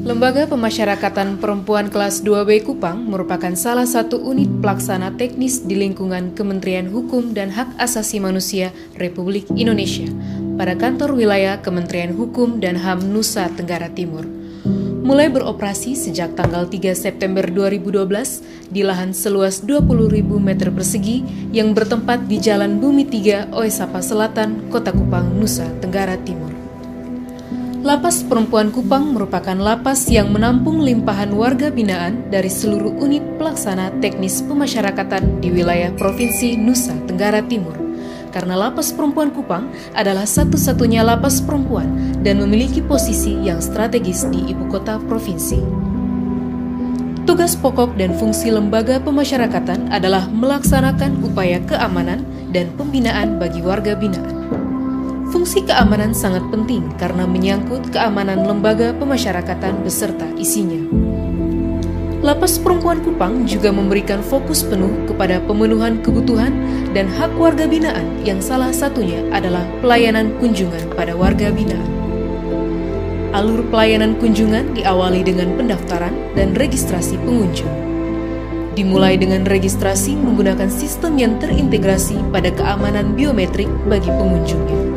Lembaga Pemasyarakatan Perempuan Kelas 2B Kupang merupakan salah satu unit pelaksana teknis di lingkungan Kementerian Hukum dan Hak Asasi Manusia Republik Indonesia pada kantor wilayah Kementerian Hukum dan HAM Nusa Tenggara Timur. Mulai beroperasi sejak tanggal 3 September 2012 di lahan seluas 20.000 meter persegi yang bertempat di Jalan Bumi 3, Oesapa Selatan, Kota Kupang, Nusa Tenggara Timur. Lapas Perempuan Kupang merupakan lapas yang menampung limpahan warga binaan dari seluruh unit pelaksana teknis pemasyarakatan di wilayah Provinsi Nusa Tenggara Timur. Karena Lapas Perempuan Kupang adalah satu-satunya lapas perempuan dan memiliki posisi yang strategis di ibu kota provinsi. Tugas pokok dan fungsi lembaga pemasyarakatan adalah melaksanakan upaya keamanan dan pembinaan bagi warga binaan. Fungsi keamanan sangat penting karena menyangkut keamanan lembaga pemasyarakatan beserta isinya. Lapas Perempuan Kupang juga memberikan fokus penuh kepada pemenuhan kebutuhan dan hak warga binaan yang salah satunya adalah pelayanan kunjungan pada warga binaan. Alur pelayanan kunjungan diawali dengan pendaftaran dan registrasi pengunjung. Dimulai dengan registrasi menggunakan sistem yang terintegrasi pada keamanan biometrik bagi pengunjungnya.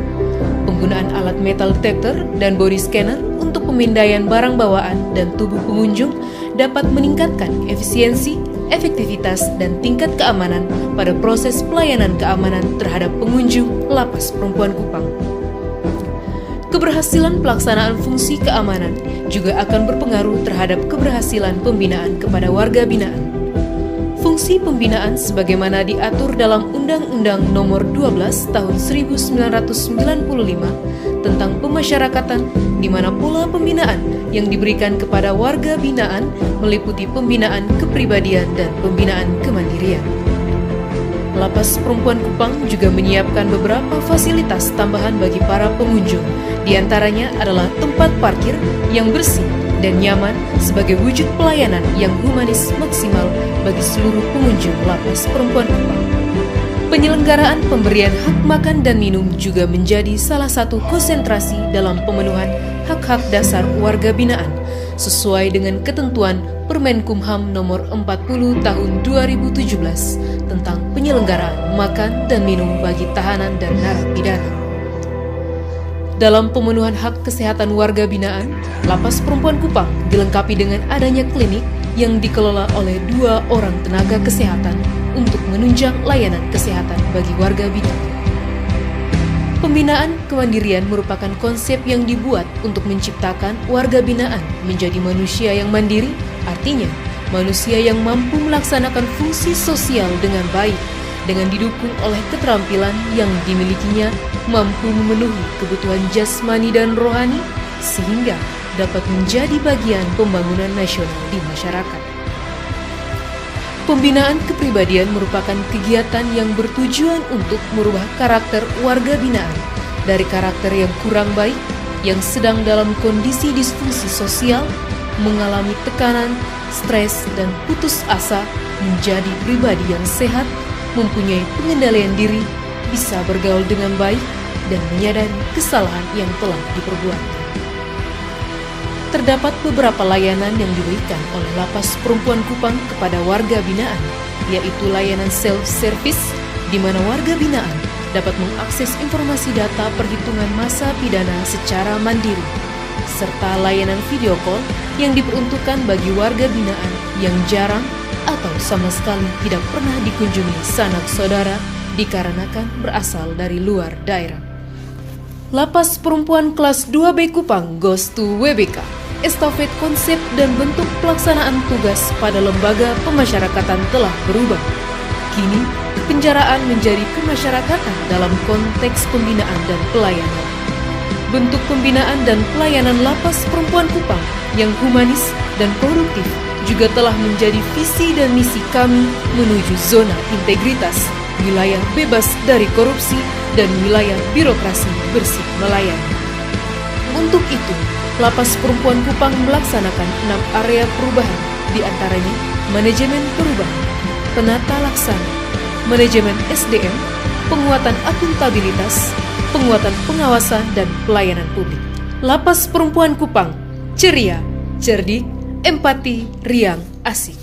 Penggunaan alat metal detector dan body scanner untuk pemindaian barang bawaan dan tubuh pengunjung dapat meningkatkan efisiensi, efektivitas, dan tingkat keamanan pada proses pelayanan keamanan terhadap pengunjung Lapas Perempuan Kupang. Keberhasilan pelaksanaan fungsi keamanan juga akan berpengaruh terhadap keberhasilan pembinaan kepada warga binaan. Fungsi pembinaan sebagaimana diatur dalam Undang-Undang Nomor 12 Tahun 1995 tentang pemasyarakatan, di mana pola pembinaan yang diberikan kepada warga binaan meliputi pembinaan kepribadian dan pembinaan kemandirian. Lapas Perempuan Kupang juga menyiapkan beberapa fasilitas tambahan bagi para pengunjung, di antaranya adalah tempat parkir yang bersih dan nyaman sebagai wujud pelayanan yang humanis maksimal bagi seluruh pengunjung Lapas Perempuan Kupang. Penyelenggaraan pemberian hak makan dan minum juga menjadi salah satu konsentrasi dalam pemenuhan hak-hak dasar warga binaan sesuai dengan ketentuan Permenkumham Nomor 40 Tahun 2017 tentang penyelenggaraan makan dan minum bagi tahanan dan narapidana. Dalam pemenuhan hak kesehatan warga binaan, Lapas Perempuan Kupang dilengkapi dengan adanya klinik yang dikelola oleh 2 orang tenaga kesehatan untuk menunjang layanan kesehatan bagi warga binaan. Pembinaan kemandirian merupakan konsep yang dibuat untuk menciptakan warga binaan menjadi manusia yang mandiri, artinya manusia yang mampu melaksanakan fungsi sosial dengan baik, dengan didukung oleh keterampilan yang dimilikinya mampu memenuhi kebutuhan jasmani dan rohani sehingga dapat menjadi bagian pembangunan nasional di masyarakat. Pembinaan kepribadian merupakan kegiatan yang bertujuan untuk merubah karakter warga binaan dari karakter yang kurang baik, yang sedang dalam kondisi disfungsi sosial, mengalami tekanan, stres, dan putus asa menjadi pribadi yang sehat, mempunyai pengendalian diri, bisa bergaul dengan baik, dan menyadari kesalahan yang telah diperbuatnya. Terdapat beberapa layanan yang diberikan oleh Lapas Perempuan Kupang kepada warga binaan, yaitu layanan self-service, di mana warga binaan dapat mengakses informasi data perhitungan masa pidana secara mandiri, serta layanan video call yang diperuntukkan bagi warga binaan yang jarang atau sama sekali tidak pernah dikunjungi sanak saudara dikarenakan berasal dari luar daerah. Lapas Perempuan Kelas 2B Kupang goes to WBK. Estafet konsep dan bentuk pelaksanaan tugas pada lembaga pemasyarakatan telah berubah. Kini, penjaraan menjadi kemasyarakatan dalam konteks pembinaan dan pelayanan. Bentuk pembinaan dan pelayanan Lapas Perempuan Kupang yang humanis dan produktif juga telah menjadi visi dan misi kami menuju zona integritas, wilayah bebas dari korupsi, dan wilayah birokrasi bersih melayani. Untuk itu, Lapas Perempuan Kupang melaksanakan 6 area perubahan, di antaranya manajemen perubahan, penata laksana, manajemen SDM, penguatan akuntabilitas, penguatan pengawasan dan pelayanan publik. Lapas Perempuan Kupang, ceria, cerdik, empati, riang, asik.